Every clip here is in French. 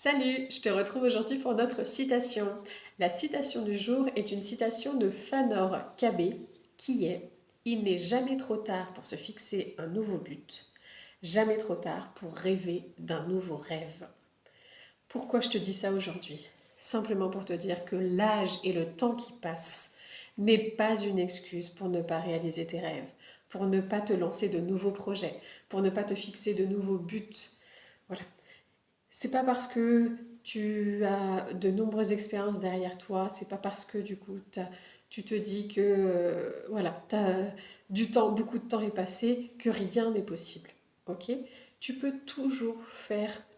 Salut, je te retrouve aujourd'hui pour notre citation. La citation du jour est une citation de Fanor Cabé qui est: Il n'est jamais trop tard pour se fixer un nouveau but, jamais trop tard pour rêver d'un nouveau rêve. Pourquoi je te dis ça aujourd'hui? Simplement pour te dire que l'âge et le temps qui passe n'est pas une excuse pour ne pas réaliser tes rêves, pour ne pas te lancer de nouveaux projets, pour ne pas te fixer de nouveaux buts. Voilà. C'est pas parce que tu as de nombreuses expériences derrière toi, c'est pas parce que du coup tu te dis que voilà, du temps, beaucoup de temps est passé, que rien n'est possible. Ok? Tu peux toujours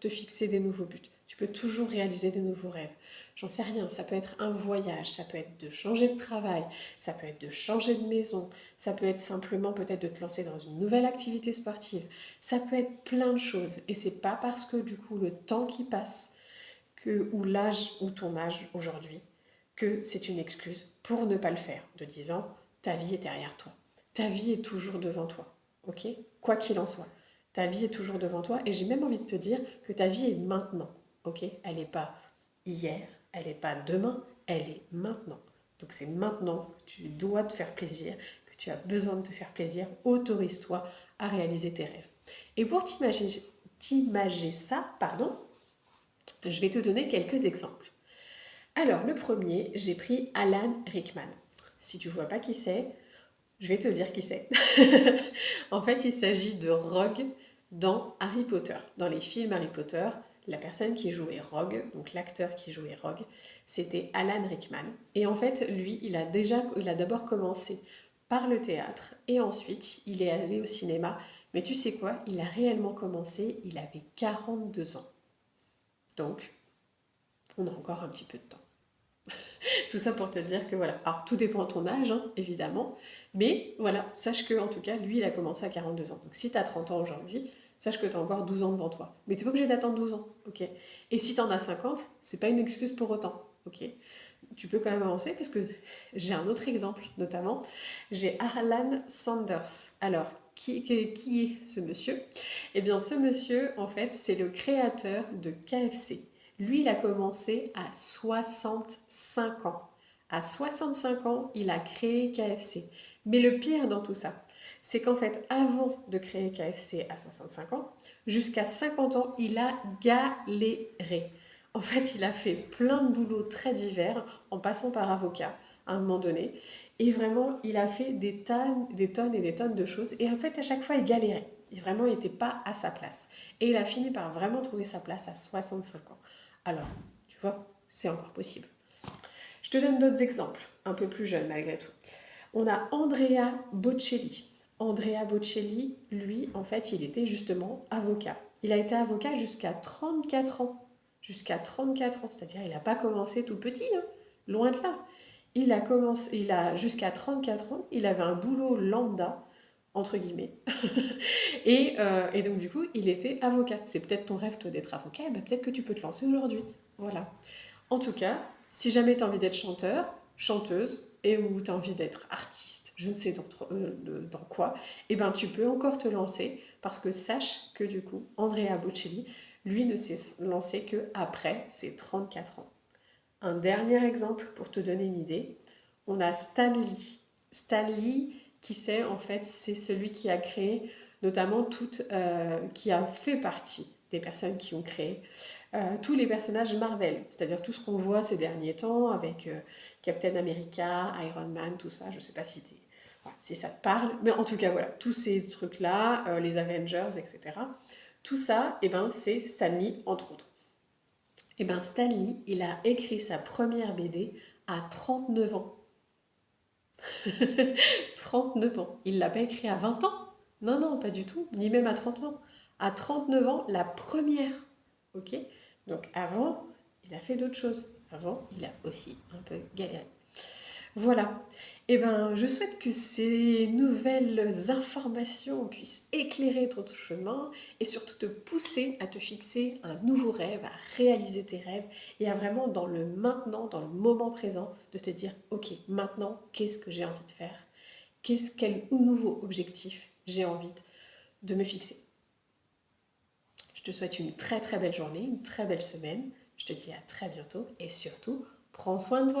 te fixer des nouveaux buts. Tu peux toujours réaliser des nouveaux rêves. J'en sais rien, ça peut être un voyage, ça peut être de changer de travail, ça peut être de changer de maison, ça peut être simplement peut-être de te lancer dans une nouvelle activité sportive. Ça peut être plein de choses. Et c'est pas parce que du coup le temps qui passe ou l'âge ou ton âge aujourd'hui que c'est une excuse pour ne pas le faire, de disant ta vie est derrière toi. Ta vie est toujours devant toi. Ok? Quoi qu'il en soit. Ta vie est toujours devant toi. Et j'ai même envie de te dire que ta vie est maintenant. Ok? Elle n'est pas hier, elle n'est pas demain, elle est maintenant. Donc c'est maintenant que tu dois te faire plaisir, que tu as besoin de te faire plaisir. Autorise-toi à réaliser tes rêves. Et pour t'imager ça, je vais te donner quelques exemples. Alors, le premier, j'ai pris Alan Rickman. Si tu ne vois pas qui c'est, je vais te dire qui c'est. En fait, il s'agit de Rogue dans Harry Potter. Dans les films Harry Potter, la personne qui jouait Rogue, donc l'acteur qui jouait Rogue, c'était Alan Rickman. Et en fait, lui, il a d'abord commencé par le théâtre et ensuite il est allé au cinéma. Mais tu sais quoi? Il a réellement commencé, il avait 42 ans. Donc, on a encore un petit peu de temps. Tout ça pour te dire que voilà, alors tout dépend de ton âge, hein, évidemment, mais voilà, sache que en tout cas, lui, il a commencé à 42 ans. Donc si tu as 30 ans aujourd'hui, sache que tu as encore 12 ans devant toi. Mais tu n'es pas obligé d'attendre 12 ans, ok? Et si tu en as 50, c'est pas une excuse pour autant, ok? Tu peux quand même avancer parce que j'ai un autre exemple, notamment, j'ai Harlan Sanders. Alors, qui est ce monsieur? Eh bien, ce monsieur, en fait, c'est le créateur de KFC. Lui, il a commencé à 65 ans. À 65 ans, il a créé KFC. Mais le pire dans tout ça, c'est qu'en fait, avant de créer KFC à 65 ans, jusqu'à 50 ans, il a galéré. En fait, il a fait plein de boulots très divers, en passant par avocat à un moment donné. Et vraiment, il a fait des tonnes et des tonnes de choses. Et en fait, à chaque fois, il galérait. Il n'était pas à sa place. Et il a fini par vraiment trouver sa place à 65 ans. Alors, tu vois, c'est encore possible. Je te donne d'autres exemples, un peu plus jeunes malgré tout. On a Andrea Bocelli. Andrea Bocelli, lui, en fait, il était justement avocat. Il a été avocat jusqu'à 34 ans. Jusqu'à 34 ans, c'est-à-dire il n'a pas commencé tout petit, hein, loin de là. Jusqu'à 34 ans, il avait un boulot lambda, entre guillemets. Et donc du coup, il était avocat. C'est peut-être ton rêve, toi, d'être avocat, et ben, peut-être que tu peux te lancer aujourd'hui. Voilà. En tout cas, si jamais tu as envie d'être chanteur, chanteuse, et ou tu as envie d'être artiste, je ne sais dans quoi, eh ben tu peux encore te lancer, parce que sache que du coup, Andrea Bocelli, lui ne s'est lancé que après ses 34 ans. Un dernier exemple pour te donner une idée, on a Stanley. Stanley, qui c'est en fait, c'est celui qui a créé notamment qui a fait partie des personnes qui ont créé tous les personnages Marvel, c'est-à-dire tout ce qu'on voit ces derniers temps avec Captain America, Iron Man, tout ça. Je sais pas voilà, si ça te parle, mais en tout cas voilà, tous ces trucs-là, les Avengers, etc. Tout ça, eh ben, c'est Stanley entre autres. Eh ben, Stanley, il a écrit sa première BD à 39 ans. 39 ans. Il l'a pas écrit à 20 ans. Non, non, pas du tout. Ni même à 30 ans. À 39 ans, la première. Ok? Donc avant, il a fait d'autres choses. Avant, il a aussi un peu galéré. Voilà. Eh ben, je souhaite que ces nouvelles informations puissent éclairer ton chemin et surtout te pousser à te fixer un nouveau rêve, à réaliser tes rêves et à vraiment dans le maintenant, dans le moment présent, de te dire ok, maintenant, qu'est-ce que j'ai envie de faire? Quel nouveau objectif j'ai envie de me fixer? te souhaite une très très belle journée, une très belle semaine. Je te dis à très bientôt et surtout, prends soin de toi.